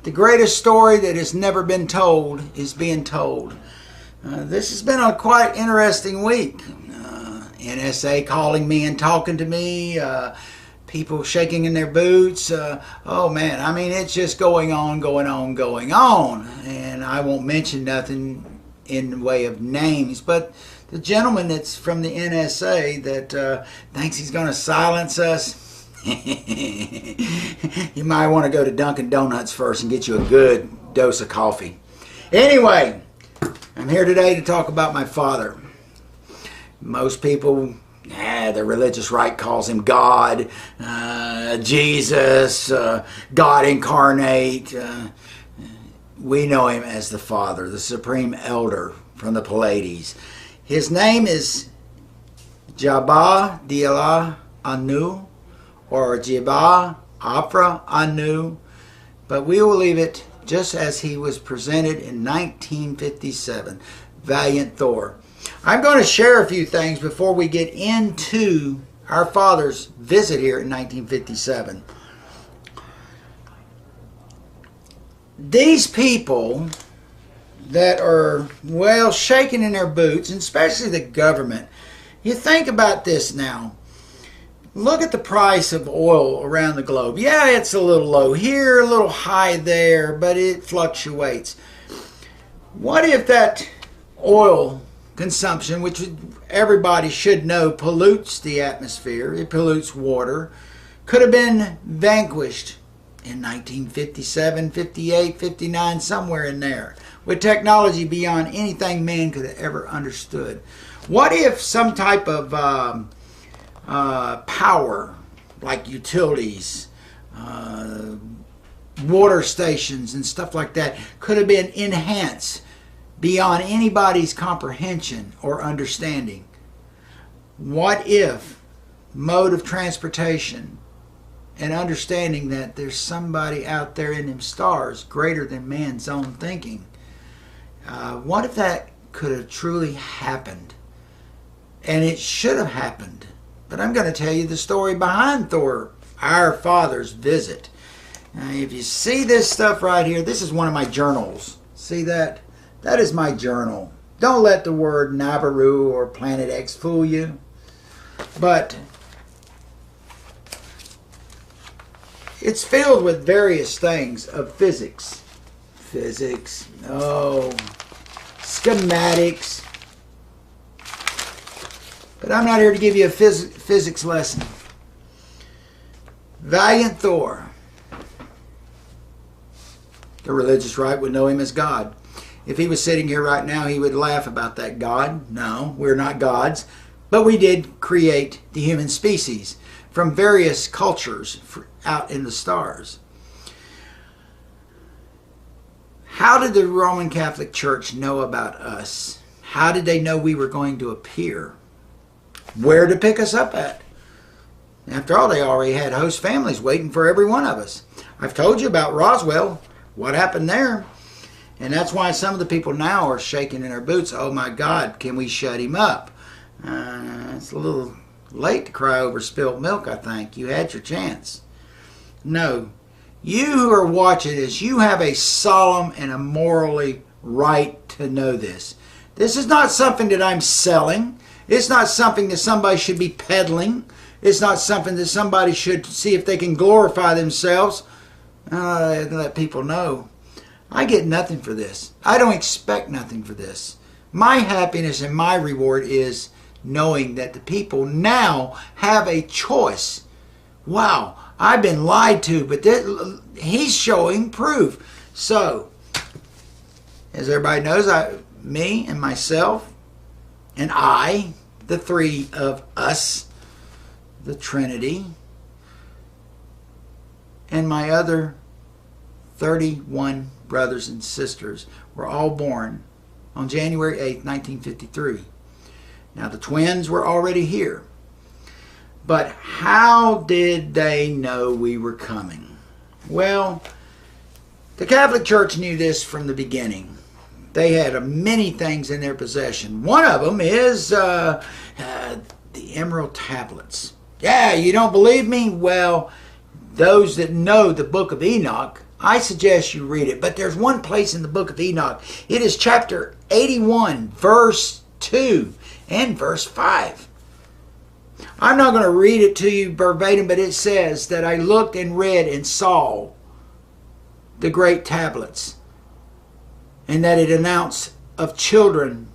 The greatest story that has never been told is being told. This has been a quite interesting week. NSA calling me and talking to me. People shaking in their boots. Oh man, I mean, it's just going on. And I won't mention nothing in the way of names, but the gentleman that's from the NSA that thinks he's going to silence us, you might want to go to Dunkin' Donuts first and get you a good dose of coffee. Anyway, I'm here today to talk about my father. Most people, the religious right calls him God, Jesus, God incarnate. We know him as the Father, the Supreme Elder from the Pleiades. His name is Jabba Diala Anu, or Jabba Afra Anu, but we will leave it just as he was presented in 1957, Valiant Thor. I'm going to share a few things before we get into our father's visit here in 1957. These people that are, well, shaking in their boots, and especially the government, you think about this now. Look at the price of oil around the globe. Yeah, it's a little low here, a little high there, but it fluctuates. What if that oil consumption, which everybody should know pollutes the atmosphere, it pollutes water, could have been vanquished in 1957, 58, 59, somewhere in there, with technology beyond anything man could have ever understood? What if some type of power, like utilities, water stations and stuff like that, could have been enhanced beyond anybody's comprehension or understanding? What if mode of transportation and understanding that there's somebody out there in them stars greater than man's own thinking? What if that could have truly happened? And it should have happened. But I'm going to tell you the story behind Thor, our father's visit. Now, if you see this stuff right here, this is one of my journals. See that? That is my journal. Don't let the word Nabaru or Planet X fool you. But it's filled with various things of physics. Schematics. But I'm not here to give you a physics lesson. Valiant Thor. The religious right would know him as God. If he was sitting here right now, he would laugh about that God. No, we're not gods. But we did create the human species from various cultures out in the stars. How did the Roman Catholic Church know about us? How did they know we were going to appear? Where to pick us up at? After all, they already had host families waiting for every one of us. I've told you about Roswell. What happened there? And that's why some of the people now are shaking in their boots. Oh my God, can we shut him up? It's a little late to cry over spilled milk, I think. You had your chance. No. You who are watching this, you have a solemn and a morally right to know this. This is not something that I'm selling. It's not something that somebody should be peddling. It's not something that somebody should see if they can glorify themselves and let people know. I get nothing for this. I don't expect nothing for this. My happiness and my reward is knowing that the people now have a choice. Wow, I've been lied to, but he's showing proof. So, as everybody knows, me and myself and I, the three of us, the Trinity, and my other 31 brothers and sisters were all born on January 8th, 1953. Now the twins were already here. But how did they know we were coming? Well, the Catholic Church knew this from the beginning. They had many things in their possession. One of them is the Emerald Tablets. Yeah, you don't believe me? Well, those that know the book of Enoch I suggest you read it. But there's one place in the book of Enoch. It is chapter 81, verse 2 and verse 5. I'm not going to read it to you verbatim, but it says that I looked and read and saw the great tablets, and that it announced of children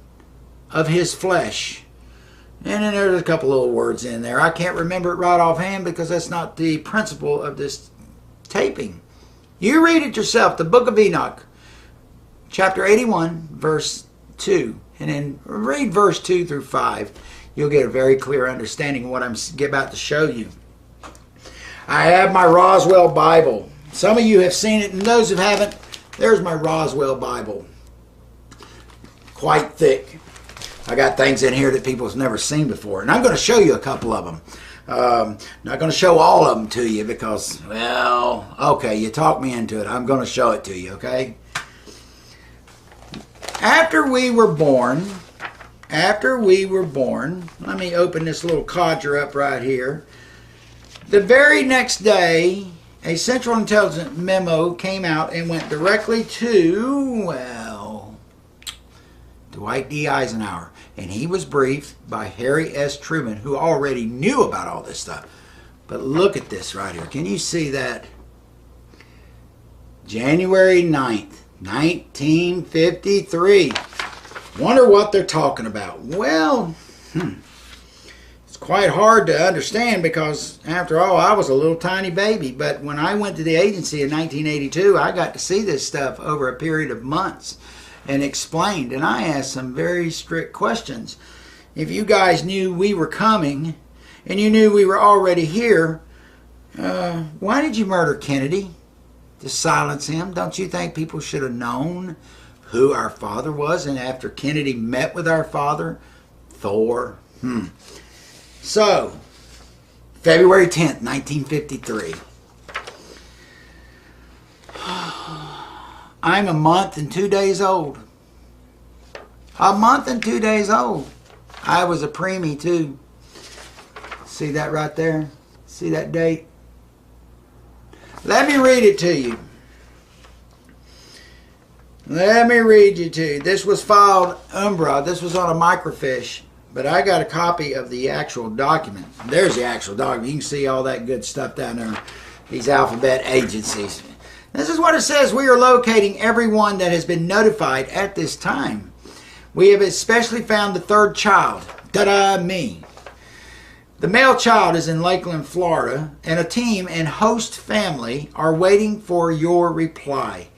of his flesh. And then there's a couple little words in there. I can't remember it right offhand because that's not the principle of this taping. You read it yourself, the book of Enoch, chapter 81, verse 2. And then read verse 2 through 5. You'll get a very clear understanding of what I'm about to show you. I have my Roswell Bible. Some of you have seen it, and those who haven't, there's my Roswell Bible. Quite thick. I got things in here that people have never seen before, and I'm going to show you a couple of them. Not going to show all of them to you because, well, okay, you talked me into it. I'm going to show it to you, okay? After we were born, let me open this little codger up right here. The very next day, a Central Intelligence memo came out and went directly to, well, Dwight D. Eisenhower. And he was briefed by Harry S. Truman, who already knew about all this stuff. But look at this right here. Can you see that? January 9th, 1953. Wonder what they're talking about. Well, it's quite hard to understand because, after all, I was a little tiny baby. But when I went to the agency in 1982, I got to see this stuff over a period of months and explained. And I asked some very strict questions. If you guys knew we were coming and you knew we were already here, why did you murder Kennedy? To silence him? Don't you think people should have known who our father was? And after Kennedy met with our father, Thor. So, February 10th, 1953. I'm a month and 2 days old. A month and 2 days old. I was a preemie too. See that right there? See that date? Let me read it to you. Let me read you to you. This was filed Umbra. This was on a microfiche. But I got a copy of the actual document. There's the actual document. You can see all that good stuff down there. These alphabet agencies. This is what it says. We are locating everyone that has been notified at this time. We have especially found the third child. Ta-da, me. The male child is in Lakeland, Florida, and a team and host family are waiting for your reply.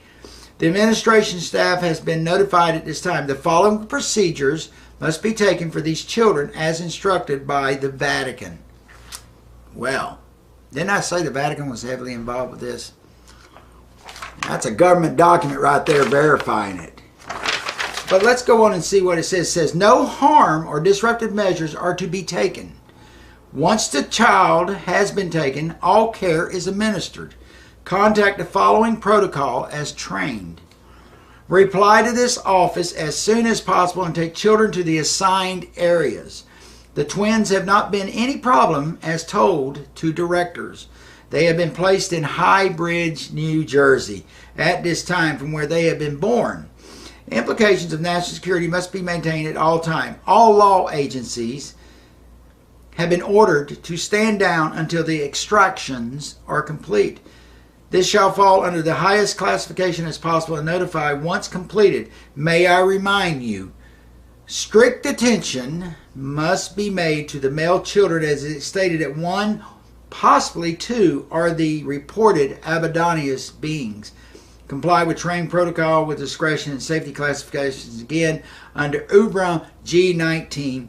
The administration staff has been notified at this time. The following procedures must be taken for these children as instructed by the Vatican. Well, didn't I say the Vatican was heavily involved with this? That's a government document right there verifying it. But let's go on and see what it says. It says, no harm or disruptive measures are to be taken. Once the child has been taken, all care is administered. Contact the following protocol as trained. Reply to this office as soon as possible and take children to the assigned areas. The twins have not been any problem as told to directors. They have been placed in High Bridge, New Jersey at this time from where they have been born. Implications of national security must be maintained at all time. All law agencies have been ordered to stand down until the extractions are complete. This shall fall under the highest classification as possible and notify once completed. May I remind you, strict attention must be made to the male children as it stated that one, possibly two, are the reported Abaddonius beings. Comply with trained protocol with discretion and safety classifications again under UBRA G19.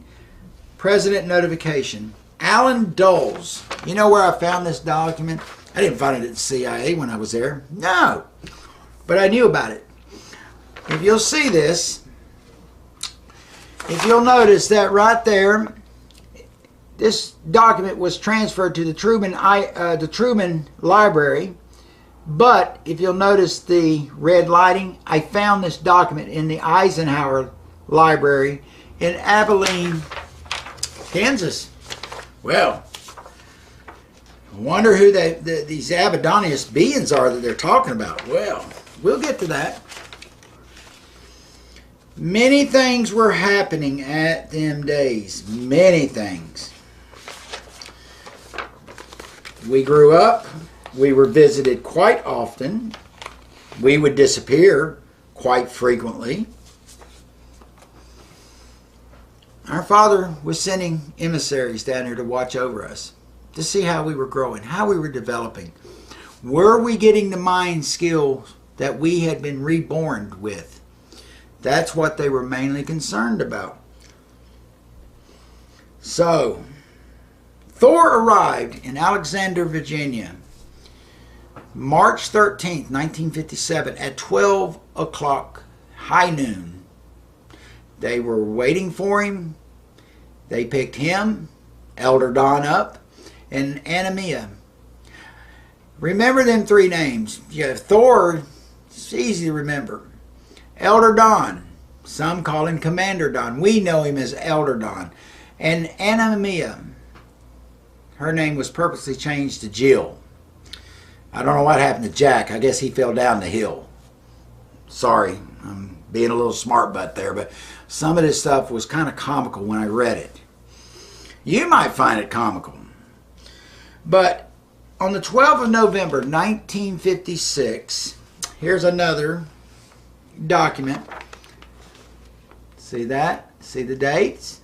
President notification. Alan Dulles. You know where I found this document? I didn't find it at the CIA when I was there. No. But I knew about it. If you'll see this, if you'll notice that right there, this document was transferred to the Truman Library. But if you'll notice the red lighting, I found this document in the Eisenhower Library in Abilene, Kansas. Well, I wonder who these Abaddonius beings are that they're talking about. Well, we'll get to that. Many things were happening at them days. Many things. We grew up. We were visited quite often. We would disappear quite frequently. Our father was sending emissaries down here to watch over us, to see how we were growing, how we were developing. Were we getting the mind skills that we had been reborn with? That's what they were mainly concerned about. So, Thor arrived in Alexander, Virginia, March 13th, 1957, at 12 o'clock, high noon. They were waiting for him. They picked him, Elder Don up, and Anamia. Remember them three names. Yeah, Thor, it's easy to remember. Elder Don, some call him Commander Don. We know him as Elder Don. And Anamia, her name was purposely changed to Jill. I don't know what happened to Jack. I guess he fell down the hill. Sorry, I'm being a little smart butt there, but some of this stuff was kind of comical when I read it. You might find it comical. But on the 12th of November, 1956, here's another document. See that? See the dates?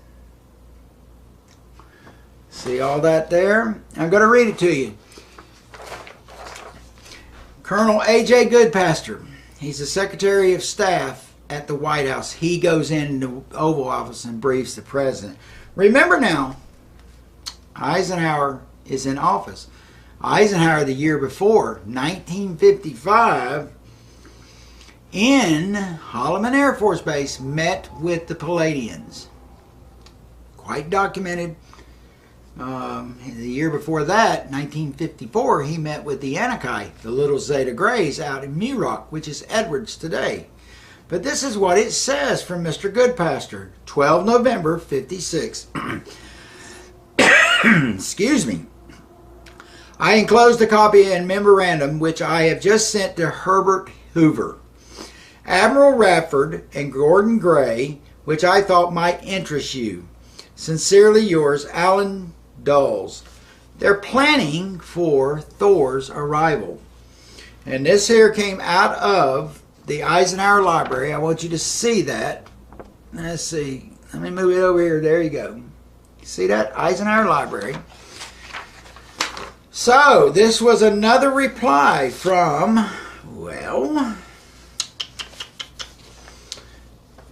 See all that there? I'm going to read it to you. Colonel A.J. Goodpaster, he's the Secretary of Staff at the White House. He goes in the Oval Office and briefs the President. Remember now, Eisenhower is in office. Eisenhower, the year before, 1955, in Holloman Air Force Base, met with the Palladians. Quite documented. The year before that, 1954, he met with the Anakai, the little Zeta Grays, out in Muroc, which is Edwards today. But this is what it says from Mr. Goodpaster, 12 November, 56. Excuse me. I enclosed a copy and memorandum which I have just sent to Herbert Hoover, Admiral Radford, and Gordon Gray, which I thought might interest you. Sincerely yours, Alan Dulles. They're planning for Thor's arrival. And this here came out of the Eisenhower Library. I want you to see that. Let's see. Let me move it over here. There you go. See that? Eisenhower Library. So, this was another reply from, well,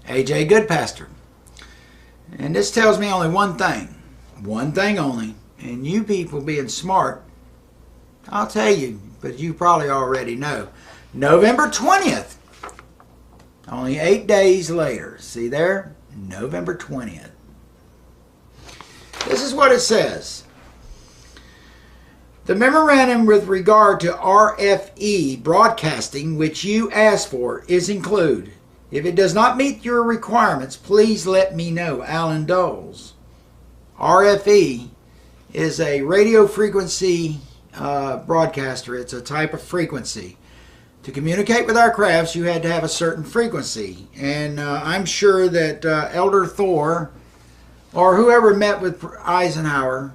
A.J. Goodpaster. And this tells me only one thing. One thing only. And you people being smart, I'll tell you, but you probably already know. November 20th. Only 8 days later. See there? November 20th. This is what it says. The memorandum with regard to RFE broadcasting, which you asked for, is included. If it does not meet your requirements, please let me know. Alan Dulles. RFE is a radio frequency broadcaster. It's a type of frequency. To communicate with our crafts, you had to have a certain frequency. And I'm sure that Elder Thor, or whoever met with Eisenhower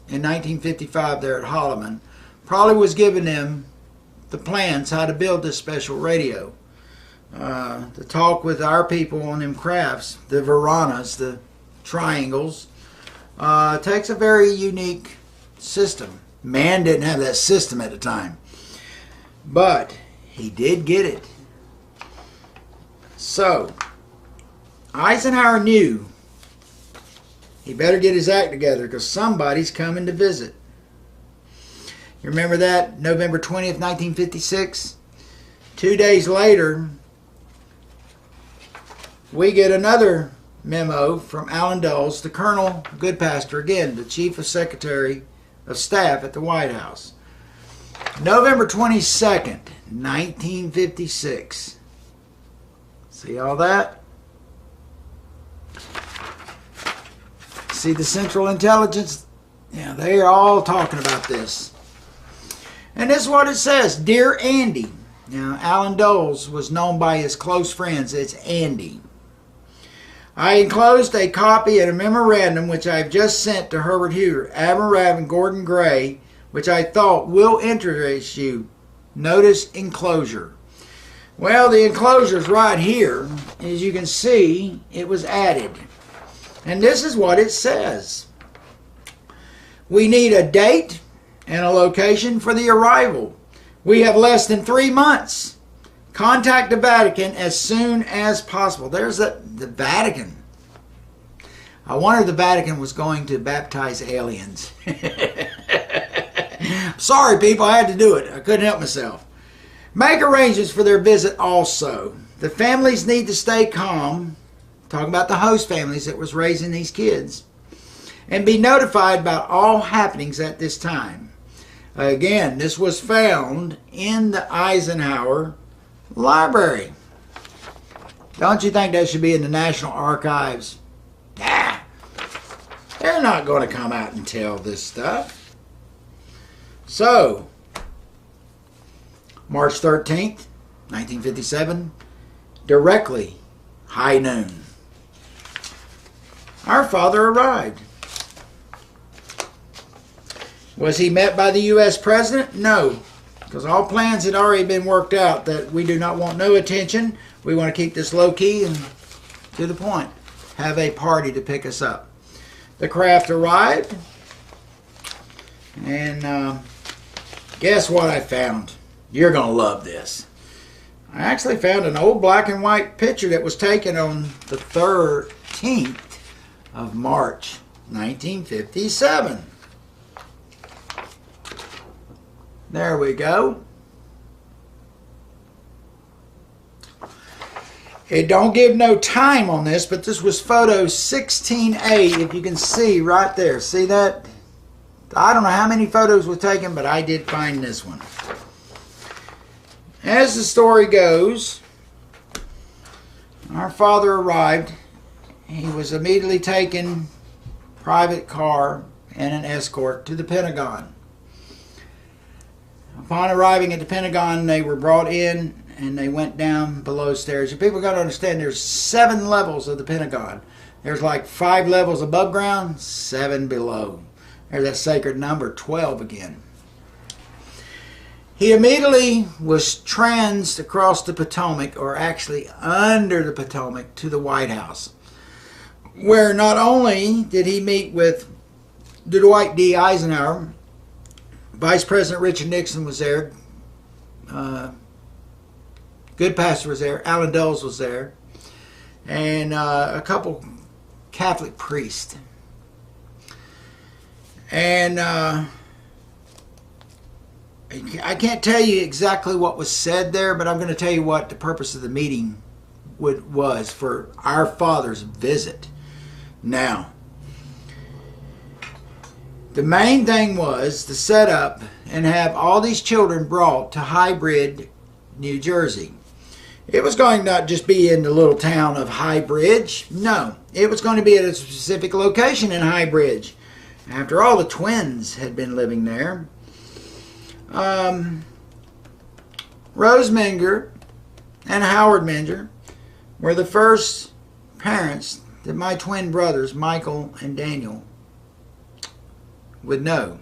in 1955 there at Holloman, probably was giving them the plans how to build this special radio. To talk with our people on them crafts, the Varanas, the triangles, takes a very unique system. Man didn't have that system at the time, but he did get it. So Eisenhower knew he better get his act together because somebody's coming to visit. You remember that? November 20th, 1956? 2 days later, we get another memo from Alan Dulles to Colonel Goodpaster, again, the Chief of Secretary of Staff at the White House. November 22nd, 1956. See all that? See the Central Intelligence? Yeah, they are all talking about this. And this is what it says. Dear Andy. Now, Alan Dulles was known by his close friends as Andy. I enclosed a copy of a memorandum which I have just sent to Herbert Hoover, Admiral Rabb, and Gordon Gray, which I thought will interest you. Notice enclosure. Well, the enclosure is right here. As you can see, it was added. And this is what it says. We need a date and a location for the arrival. We have less than 3 months. Contact the Vatican as soon as possible. There's the Vatican. I wonder if the Vatican was going to baptize aliens. Sorry, people, I had to do it. I couldn't help myself. Make arrangements for their visit also. The families need to stay calm. Talking about the host families that was raising these kids. And be notified about all happenings at this time. Again, this was found in the Eisenhower Library. Don't you think that should be in the National Archives? Nah. They're not going to come out and tell this stuff. So, March 13th, 1957, directly, high noon. Our father arrived. Was he met by the U.S. President? No, because all plans had already been worked out that we do not want no attention. We want to keep this low-key and to the point. Have a party to pick us up. The craft arrived, and guess what I found? You're going to love this. I actually found an old black and white picture that was taken on the 13th of March, 1957. There we go. It don't give no time on this, but this was photo 16A, if you can see right there. See that? I don't know how many photos were taken, but I did find this one. As the story goes, our father arrived. He was immediately taken, private car and an escort, to the Pentagon. Upon arriving at the Pentagon, they were brought in and they went down below stairs. And people got to understand there's 7 levels of the Pentagon. There's like 5 levels above ground, 7 below. There's that sacred number, 12 again. He immediately was transed across the Potomac, or actually under the Potomac, to the White House, where not only did he meet with Dwight D. Eisenhower, Vice President Richard Nixon was there. Goodpaster was there. Alan Dulles was there. And a couple Catholic priests. And I can't tell you exactly what was said there, but I'm going to tell you what the purpose of the meeting was for our father's visit. Now, the main thing was to set up and have all these children brought to High Bridge, New Jersey. It was going to not just be in the little town of High Bridge. No, it was going to be at a specific location in High Bridge. After all, the twins had been living there. Rose Menger and Howard Menger were the first parents that my twin brothers, Michael and Daniel, would know.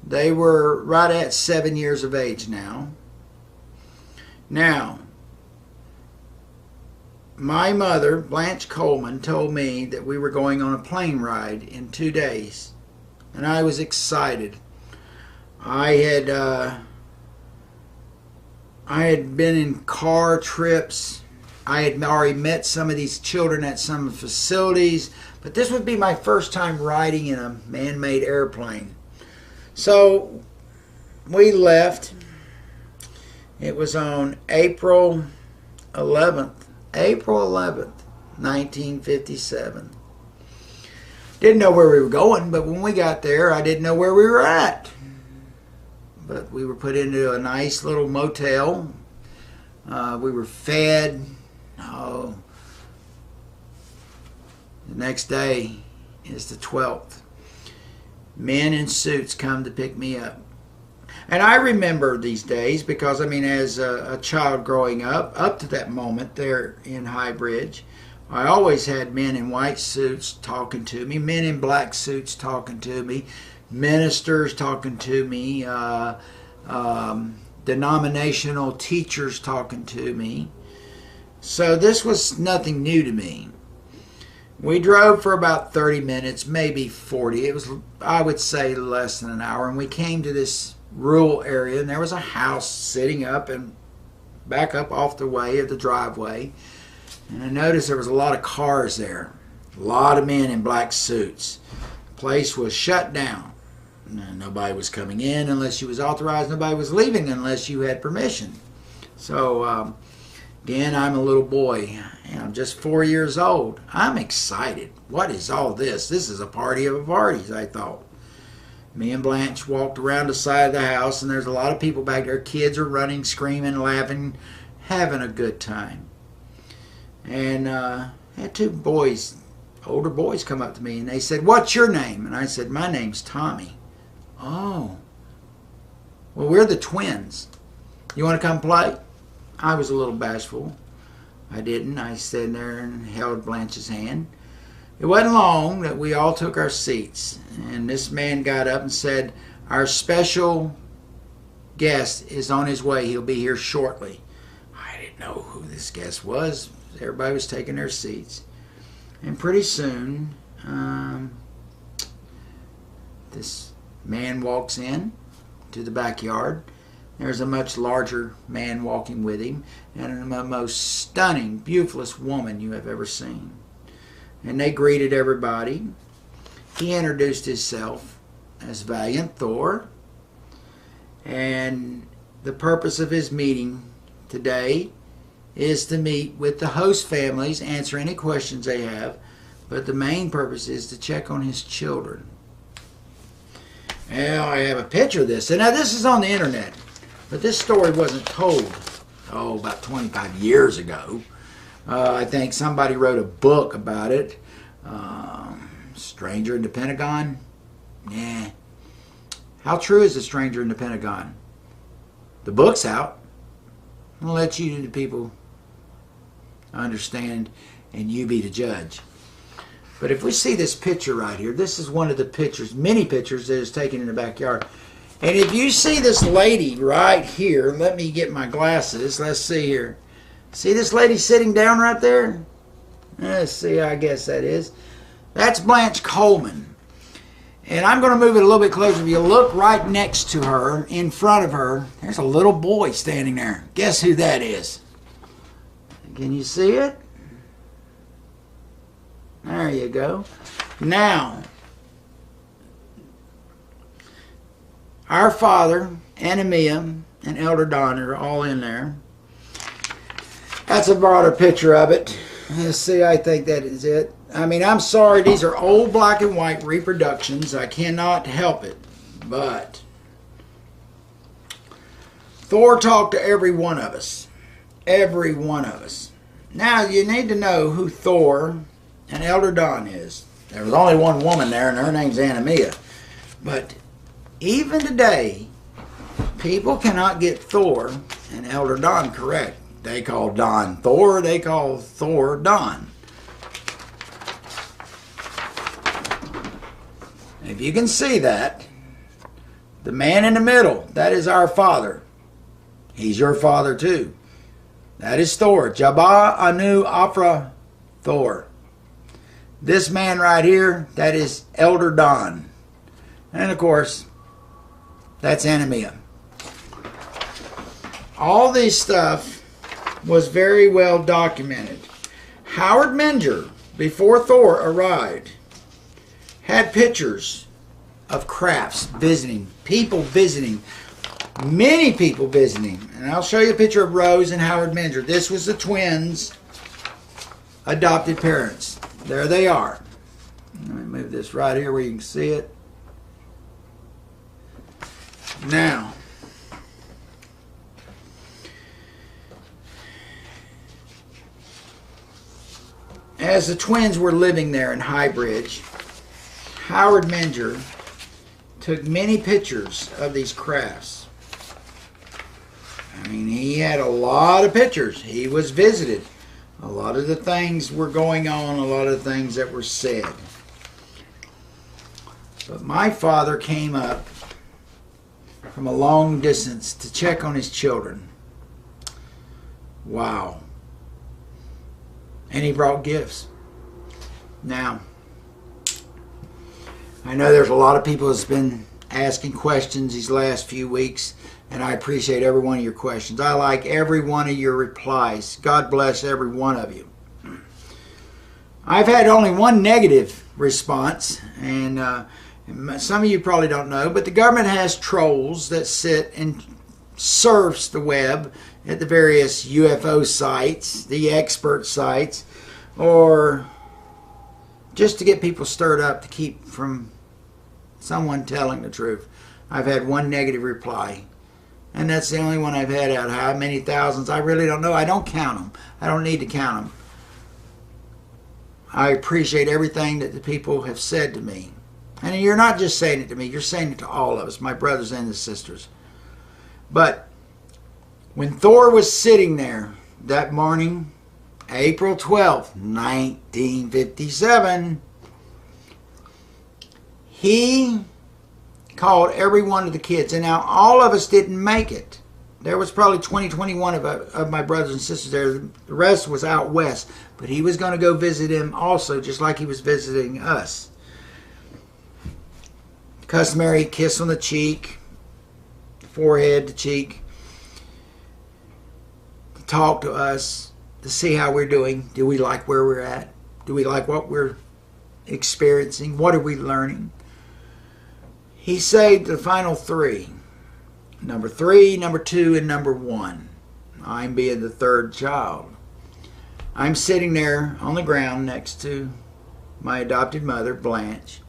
They were right at 7 years of age now. Now, my mother, Blanche Coleman, told me that we were going on a plane ride in 2 days. And I was excited. I had been in car trips. I had already met some of these children at some facilities. But this would be my first time riding in a man-made airplane. So we left. It was on April 11th, 1957. Didn't know where we were going, but when we got there, I didn't know where we were at. But we were put into a nice little motel. We were fed. Oh, the next day is the 12th. Men in suits come to pick me up. And I remember these days because, I mean, as a child growing up to that moment there in High Bridge, I always had men in white suits talking to me, men in black suits talking to me, ministers talking to me, denominational teachers talking to me. So this was nothing new to me. We drove for about 30 minutes, maybe 40. It was, I would say, less than an hour. And we came to this rural area, and there was a house sitting up and back up off the way of the driveway. And I noticed there was a lot of cars there. A lot of men in black suits. The place was shut down. Nobody was coming in unless you was authorized. Nobody was leaving unless you had permission. So, again, I'm a little boy, and I'm just 4 years old. I'm excited. What is all this? This is a party of parties, I thought. Me and Blanche walked around the side of the house, and there's a lot of people back there. Kids are running, screaming, laughing, having a good time. And I had two boys, older boys, come up to me, and they said, "What's your name?" And I said, "My name's Tommy." "Oh, well, we're the twins. You want to come play?" I was a little bashful. I didn't. I stood there and held Blanche's hand. It wasn't long that we all took our seats, and this man got up and said, "Our special guest is on his way. He'll be here shortly." I didn't know who this guest was. Everybody was taking their seats. And pretty soon, this man walks in to the backyard. There's a much larger man walking with him, and the most stunning, beautifulest woman you have ever seen. And they greeted everybody. He introduced himself as Valiant Thor, and the purpose of his meeting today is to meet with the host families, answer any questions they have, but the main purpose is to check on his children. Now, I have a picture of this, and now this is on the internet. But this story wasn't told, about 25 years ago. I think somebody wrote a book about it. Stranger in the Pentagon? Nah. How true is the stranger in the Pentagon? The book's out. I'll let you, the people, understand, and you be the judge. But if we see this picture right here, this is one of the pictures, many pictures that is taken in the backyard. And if you see this lady right here, let me get my glasses. Let's see here. See this lady sitting down right there? Let's see, I guess that is. That's Blanche Coleman. And I'm going to move it a little bit closer. If you look right next to her, in front of her, there's a little boy standing there. Guess who that is? Can you see it? There you go. Now, our father, Annemia, and Elder Don are all in there. That's a broader picture of it. Let's see, I think that is it. I mean, I'm sorry, these are old black and white reproductions. I cannot help it. But Thor talked to every one of us. Every one of us. Now, you need to know who Thor and Elder Don is. There was only one woman there, and her name's Annemia. But even today, people cannot get Thor and Elder Don correct. They call Don Thor, they call Thor Don. If you can see that, the man in the middle, that is our father. He's your father too. That is Thor. Jabba Anu Afra Thor. This man right here, that is Elder Don. And of course, that's Annemia. All this stuff was very well documented. Howard Menger, before Thor arrived, had pictures of crafts visiting, people visiting, many people visiting. And I'll show you a picture of Rose and Howard Menger. This was the twins' adopted parents. There they are. Let me move this right here where you can see it. Now, as the twins were living there in High Bridge, Howard Menger took many pictures of these crafts. had a lot of pictures. He was visited. A lot of the things were going on, a lot of the things that were said. But my father came up from a long distance to check on his children. Wow. And he brought gifts. Now, I know there's a lot of people that's been asking questions these last few weeks, and I appreciate every one of your questions. I like every one of your replies. God bless every one of you. I've had only one negative response, and some of you probably don't know, but the government has trolls that sit and surfs the web at the various UFO sites, the expert sites, or just to get people stirred up to keep from someone telling the truth. I've had one negative reply, and that's the only one I've had out. How many thousands? I really don't know. I don't count them. I don't need to count them. I appreciate everything that the people have said to me. And you're not just saying it to me, you're saying it to all of us, my brothers and the sisters. But when Thor was sitting there that morning, April 12th, 1957, he called every one of the kids. And now all of us didn't make it. There was probably 21 of my brothers and sisters there. The rest was out west. But he was going to go visit him also, just like he was visiting us. Customary kiss on the cheek, forehead to cheek. To talk to us, to see how we're doing. Do we like where we're at? Do we like what we're experiencing? What are we learning? He saved the final three. Number 3, number 2, and number 1. I'm being the third child. I'm sitting there on the ground next to my adopted mother, Blanche.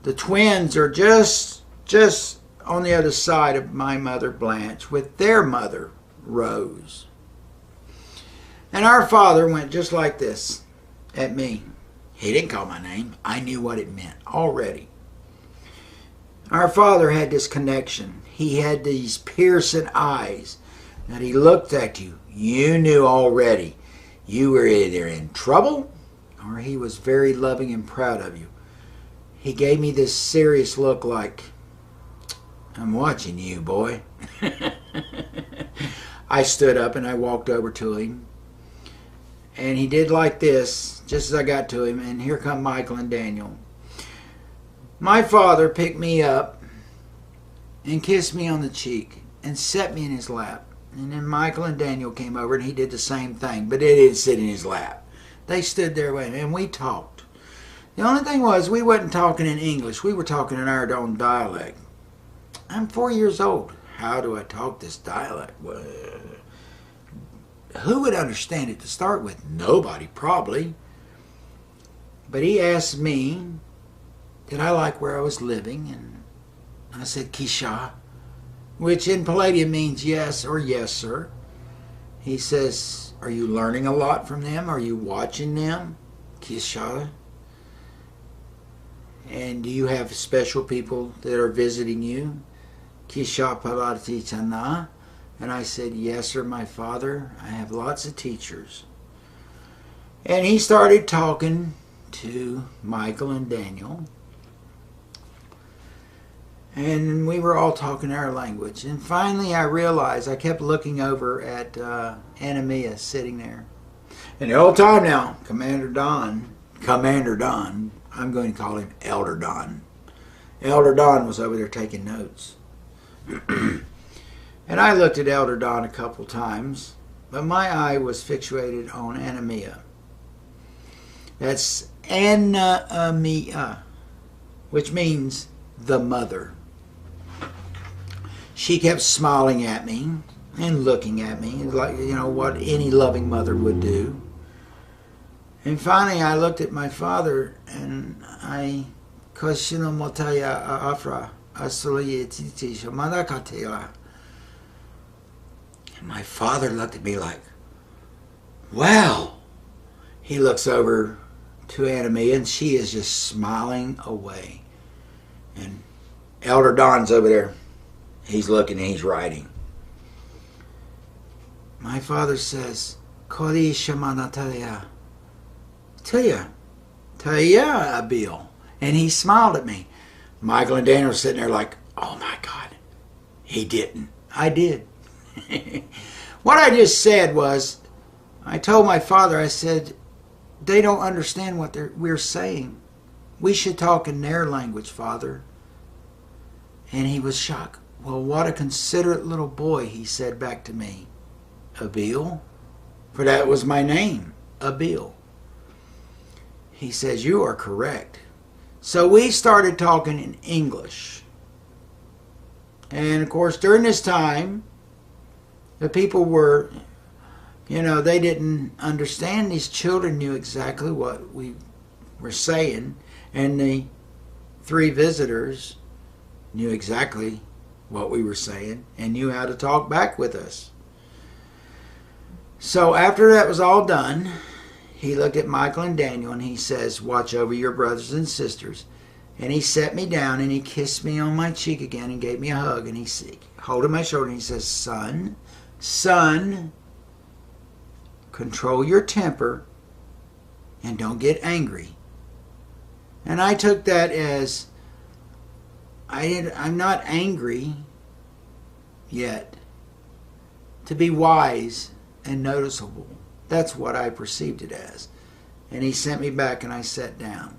The twins are just on the other side of my mother, Blanche, with their mother, Rose. And our father went just like this at me. He didn't call my name. I knew what it meant already. Our father had this connection. He had these piercing eyes that he looked at you. You knew already you were either in trouble or he was very loving and proud of you. He gave me this serious look like, I'm watching you, boy. I stood up and I walked over to him. And he did like this, just as I got to him, and here come Michael and Daniel. My father picked me up and kissed me on the cheek and set me in his lap. And then Michael and Daniel came over and he did the same thing, but they didn't sit in his lap. They stood there with him and we talked. The only thing was we wasn't talking in English. We were talking in our own dialect. I'm 4 years old. How do I talk this dialect? Well, who would understand it to start with? Nobody, probably. But he asked me, did I like where I was living? And I said, Kisha, which in Palladium means yes or yes, sir. He says, are you learning a lot from them? Are you watching them? Kisha. And do you have special people that are visiting you? Kisha Palati Tana. And I said, yes, sir, my father. I have lots of teachers. And he started talking to Michael and Daniel. And we were all talking our language. And finally I realized, I kept looking over at Anamia sitting there. And the whole time now, Commander Don, I'm going to call him Elder Don. Elder Don was over there taking notes. And I looked at Elder Don a couple times, but my eye was fixated on Anamia. That's Anamia, which means the mother. She kept smiling at me and looking at me, like, you know, what any loving mother would do. And finally I looked at my father and I Koshino Motaya Afra Asuliyetiti Shamadakatela. And my father looked at me like, wow. He looks over to Anamia and she is just smiling away. And Elder Don's over there. He's looking and he's writing. My father says, Kori Shamana Taya. Taya. Taya, Abil. And he smiled at me. Michael and Daniel were sitting there like, oh my God, he didn't. I did. What I just said was, I told my father, I said, they don't understand what we're saying. We should talk in their language, Father. And he was shocked. Well, what a considerate little boy, he said back to me. Abil? For that was my name, Abil. He says, you are correct. So we started talking in English. And of course, during this time, the people were, they didn't understand. These children knew exactly what we were saying. And the 3 visitors knew exactly what we were saying and knew how to talk back with us. So after that was all done, he looked at Michael and Daniel and he says, watch over your brothers and sisters. And he set me down and he kissed me on my cheek again and gave me a hug. And he holding my shoulder and he says, son, control your temper and don't get angry. And I took that as, I'm not angry yet. To be wise and noticeable. That's what I perceived it as. And he sent me back and I sat down.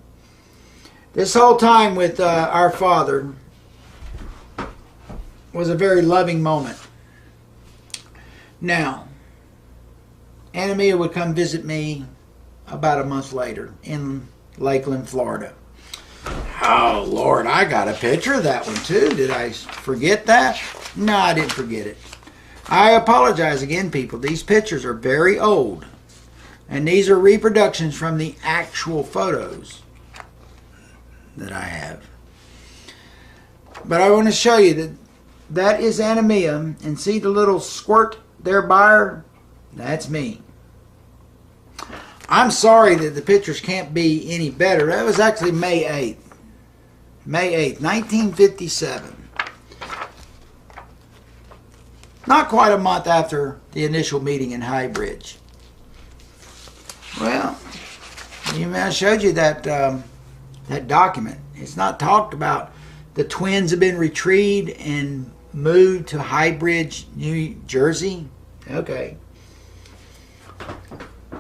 This whole time with our father was a very loving moment. Now, Anamia would come visit me about a month later in Lakeland, Florida. Oh, Lord, I got a picture of that one, too. Did I forget that? No, I didn't forget it. I apologize again, people. These pictures are very old. And these are reproductions from the actual photos that I have. But I want to show you that is Anamia. And see the little squirt there by her? That's me. I'm sorry that the pictures can't be any better. That was actually May 8th. May 8th, 1957. Not quite a month after the initial meeting in High Bridge. Well, I showed you that that document. It's not talked about. The twins have been retrieved and moved to High Bridge, New Jersey. Okay.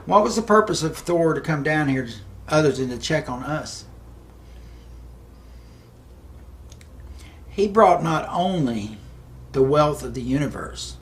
What was the purpose of Thor to come down here other than to check on us? He brought not only the wealth of the universe,